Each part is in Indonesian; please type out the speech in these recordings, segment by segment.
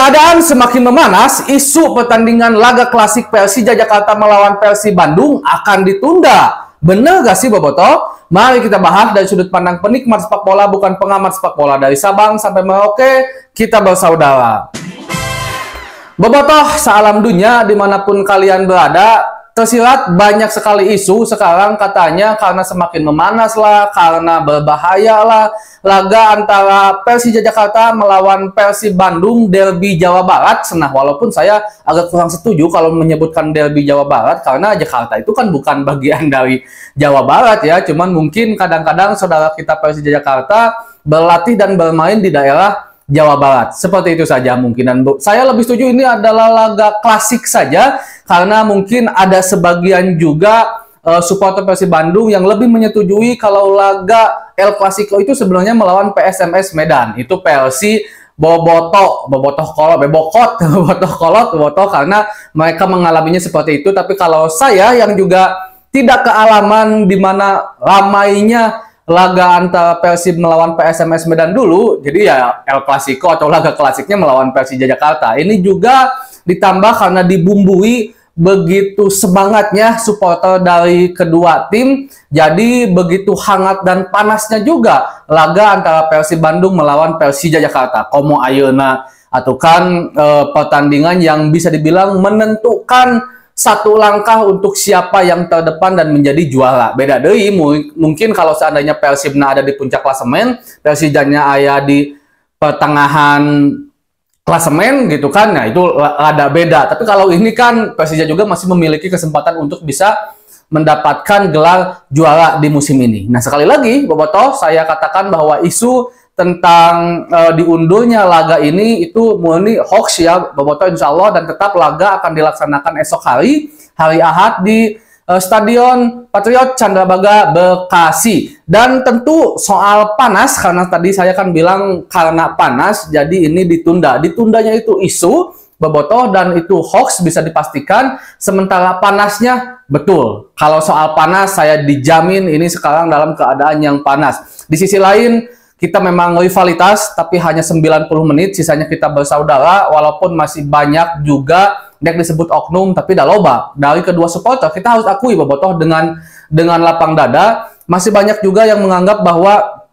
Keadaan semakin memanas, isu pertandingan laga klasik Persija Jakarta melawan Persib Bandung akan ditunda. Bener gak sih Boboto? Mari kita bahas dari sudut pandang penikmat sepak bola, bukan pengamat sepak bola. Dari Sabang sampai Merauke, kita bersaudara. Boboto, salam dunia dimanapun kalian berada. Tersirat banyak sekali isu sekarang, katanya karena semakin memanas lah, karena berbahaya lah laga antara Persija Jakarta melawan Persib Bandung derby Jawa Barat. Nah, walaupun saya agak kurang setuju kalau menyebutkan derby Jawa Barat, karena Jakarta itu kan bukan bagian dari Jawa Barat ya. Cuman mungkin kadang-kadang saudara kita Persija Jakarta berlatih dan bermain di daerah Jawa Barat. Seperti itu saja mungkin. Dan saya lebih setuju ini adalah laga klasik saja, karena mungkin ada sebagian juga supporter Persib Bandung yang lebih menyetujui kalau laga El Clasico itu sebenarnya melawan PSMS Medan. Itu Persi Bobotoh Kolot, karena mereka mengalaminya seperti itu. Tapi kalau saya yang juga tidak kealaman di mana ramainya laga antara Persib melawan PSMS Medan dulu, jadi ya El Clasico atau laga klasiknya melawan Persija Jakarta. Ini juga ditambah karena dibumbui begitu semangatnya supporter dari kedua tim, jadi begitu hangat dan panasnya juga laga antara Persib Bandung melawan Persija Jakarta. Komo ayeuna atau kan pertandingan yang bisa dibilang menentukan satu langkah untuk siapa yang terdepan dan menjadi juara. Beda deui mungkin kalau seandainya Persibna ada di puncak klasemen, Persijanya ada di pertengahan klasemen gitu kan. Nah, itu ada beda. Tapi kalau ini kan Persija juga masih memiliki kesempatan untuk bisa mendapatkan gelar juara di musim ini. Nah, sekali lagi Bobotoh, saya katakan bahwa isu tentang diundurnya laga ini itu murni hoax ya Bobotoh, insya Allah, dan tetap laga akan dilaksanakan esok hari Ahad di Stadion Patriot Candrabaga Bekasi. Dan tentu soal panas, karena tadi saya kan bilang karena panas jadi ini ditundanya itu isu Bobotoh, dan itu hoax bisa dipastikan. Sementara panasnya betul, kalau soal panas saya dijamin ini sekarang dalam keadaan yang panas. Di sisi lain kita memang rivalitas, tapi hanya 90 menit, sisanya kita bersaudara, walaupun masih banyak juga yang disebut oknum, tapi dah loba. Dari kedua supporter, kita harus akui Bobotoh dengan lapang dada, masih banyak juga yang menganggap bahwa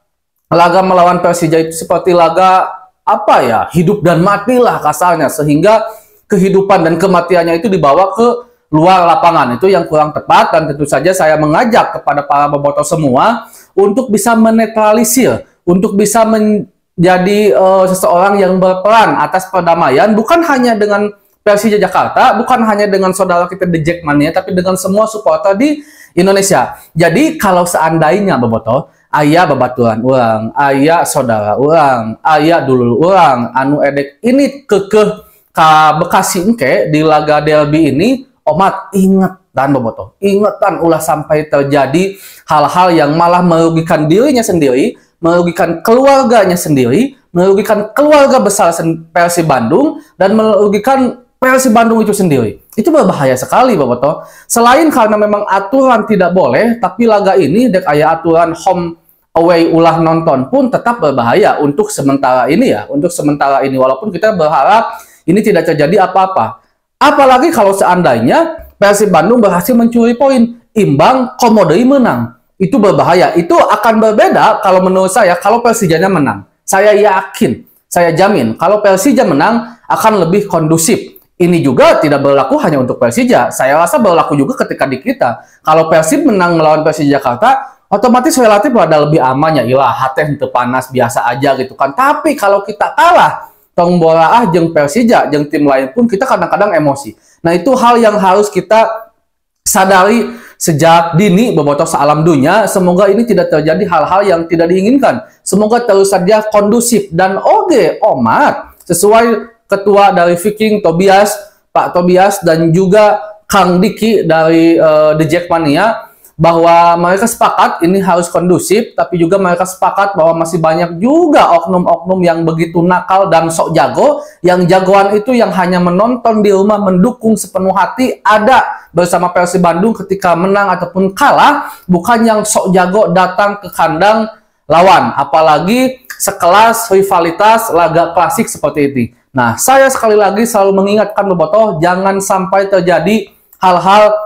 laga melawan Persija itu seperti laga, apa ya, hidup dan mati lah kasarnya, sehingga kehidupan dan kematiannya itu dibawa ke luar lapangan. Itu yang kurang tepat, dan tentu saja saya mengajak kepada para Bobotoh semua untuk bisa menetralisir, untuk bisa menjadi seseorang yang berperan atas perdamaian, bukan hanya dengan Persija Jakarta, bukan hanya dengan saudara kita di Jackmania, tapi dengan semua supporter di Indonesia. Jadi kalau seandainya Bobotoh, ayah babaturan orang, ayah saudara orang, ayah dulur orang, anu edek ini kekeh ka Bekasi engke di laga derby ini, omat ingetan Bobotoh, ingetan ulah sampai terjadi hal-hal yang malah merugikan dirinya sendiri, merugikan keluarganya sendiri, merugikan keluarga besar Persib Bandung, dan merugikan Persib Bandung itu sendiri. Itu berbahaya sekali Bobotoh. Selain karena memang aturan tidak boleh, tapi laga ini dek aya aturan home away ulah nonton pun tetap berbahaya untuk sementara ini ya, untuk sementara ini, walaupun kita berharap ini tidak terjadi apa-apa. Apalagi kalau seandainya Persib Bandung berhasil mencuri poin, imbang, komodoi menang. Itu berbahaya. Itu akan berbeda kalau menurut saya kalau Persijanya menang. Saya yakin, saya jamin kalau Persija menang akan lebih kondusif. Ini juga tidak berlaku hanya untuk Persija. Saya rasa berlaku juga ketika di kita. Kalau Persib menang melawan Persija Jakarta, otomatis relatif ada lebih aman ya. Ilah, hati itu panas biasa aja gitu kan. Tapi kalau kita kalah, tong bola jeung Persija, jeung tim lain pun kita kadang-kadang emosi. Nah, itu hal yang harus kita sadari sejak dini Bobotoh salam dunia. Semoga ini tidak terjadi hal-hal yang tidak diinginkan. Semoga terus saja kondusif. Dan oke, Omat sesuai ketua dari Viking Tobias, Pak Tobias, dan juga Kang Diki dari The Jackmania, bahwa mereka sepakat ini harus kondusif, tapi juga mereka sepakat bahwa masih banyak juga oknum-oknum yang begitu nakal dan sok jago, yang jagoan itu yang hanya menonton di rumah, mendukung sepenuh hati, ada bersama Persib Bandung ketika menang ataupun kalah, bukan yang sok jago datang ke kandang lawan, apalagi sekelas rivalitas laga klasik seperti ini. Nah, saya sekali lagi selalu mengingatkan Bobotoh, jangan sampai terjadi hal-hal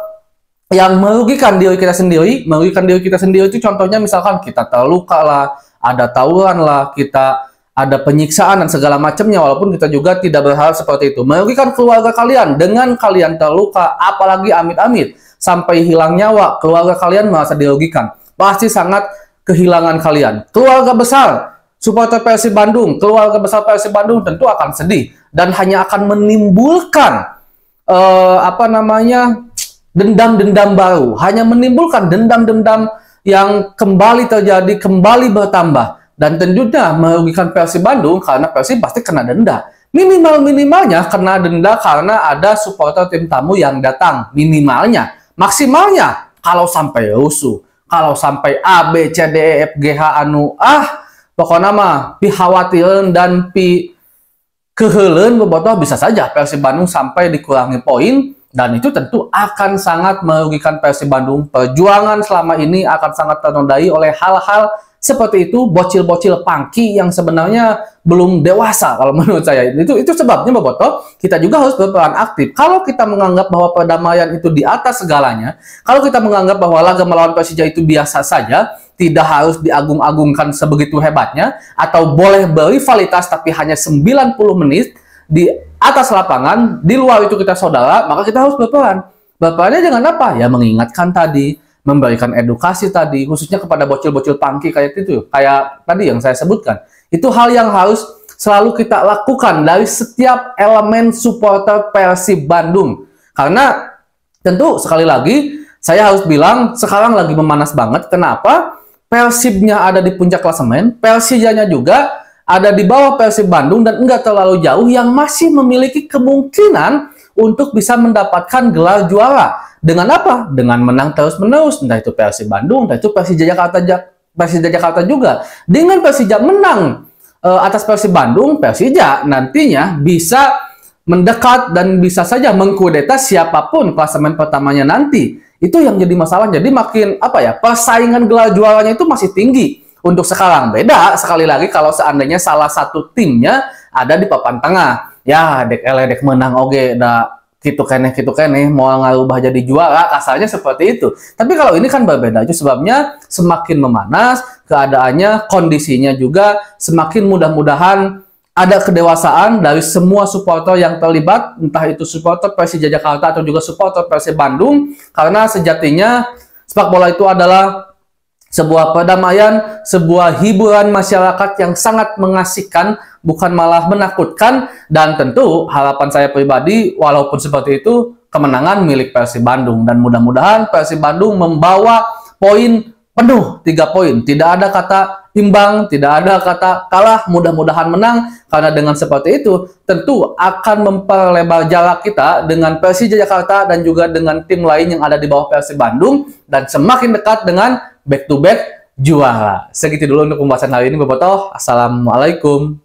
yang merugikan diri kita sendiri. Merugikan diri kita sendiri itu contohnya misalkan kita terluka lah, ada tawuran lah, kita ada penyiksaan dan segala macamnya, walaupun kita juga tidak berharap seperti itu. Merugikan keluarga kalian dengan kalian terluka, apalagi amit-amit sampai hilang nyawa, keluarga kalian merasa dirugikan. Pasti sangat kehilangan kalian. Keluarga besar supporter Persib Bandung, keluarga besar Persib Bandung tentu akan sedih dan hanya akan menimbulkan dendam-dendam baru, hanya menimbulkan dendam-dendam yang kembali terjadi, kembali bertambah. Dan tentunya merugikan Persib Bandung karena Persib pasti kena denda. Minimalnya kena denda karena ada supporter tim tamu yang datang. Minimalnya. Maksimalnya kalau sampai rusuh, kalau sampai A, B, C, D, E, F, G, H, pokoknya mah pi khawatiran dan pi keheuleun Bobotoh bisa saja Persib Bandung sampai dikurangi poin. Dan itu tentu akan sangat merugikan Persib Bandung. Perjuangan selama ini akan sangat ternodai oleh hal-hal seperti itu, bocil-bocil pangki yang sebenarnya belum dewasa kalau menurut saya. Itu sebabnya Bobotoh, kita juga harus berperan aktif. Kalau kita menganggap bahwa perdamaian itu di atas segalanya, kalau kita menganggap bahwa laga melawan Persija itu biasa saja, tidak harus diagung-agungkan sebegitu hebatnya, atau boleh berrivalitas tapi hanya 90 menit di atas lapangan, di luar itu kita saudara, maka kita harus berperan. Berperannya dengan apa? Ya mengingatkan tadi, memberikan edukasi tadi, khususnya kepada bocil-bocil pangki kayak itu, kayak tadi yang saya sebutkan. Itu hal yang harus selalu kita lakukan dari setiap elemen supporter Persib Bandung. Karena tentu sekali lagi, saya harus bilang sekarang lagi memanas banget. Kenapa? Persibnya ada di puncak klasemen, Persijanya juga ada di bawah Persib Bandung dan enggak terlalu jauh, yang masih memiliki kemungkinan untuk bisa mendapatkan gelar juara. Dengan apa? Dengan menang terus-menerus, entah itu Persib Bandung, entah itu Persija Jakarta juga. Dengan Persija menang atas Persib Bandung, Persija nantinya bisa mendekat dan bisa saja mengkudeta siapapun klasemen pertamanya nanti. Itu yang jadi masalah. Jadi makin persaingan gelar juaranya itu masih tinggi untuk sekarang. Beda sekali lagi kalau seandainya salah satu timnya ada di papan tengah. Ya, dek menang oge dah gitu keneh mau ngarubah jadi juara, kasarnya seperti itu. Tapi kalau ini kan berbeda, itu sebabnya semakin memanas keadaannya, kondisinya juga semakin mudah-mudahan ada kedewasaan dari semua supporter yang terlibat, entah itu supporter Persija Jakarta atau juga supporter Persib Bandung, karena sejatinya sepak bola itu adalah sebuah perdamaian, sebuah hiburan masyarakat yang sangat mengasihkan, bukan malah menakutkan. Dan tentu harapan saya pribadi, walaupun seperti itu, kemenangan milik Persib Bandung. Dan mudah-mudahan Persib Bandung membawa poin penuh, 3 poin. Tidak ada kata imbang, tidak ada kata kalah, mudah-mudahan menang. Karena dengan seperti itu, tentu akan memperlebar jarak kita dengan Persija Jakarta dan juga dengan tim lain yang ada di bawah Persib Bandung. Dan semakin dekat dengan back to back juara. Segitu dulu untuk pembahasan hari ini Bobotoh. Assalamualaikum.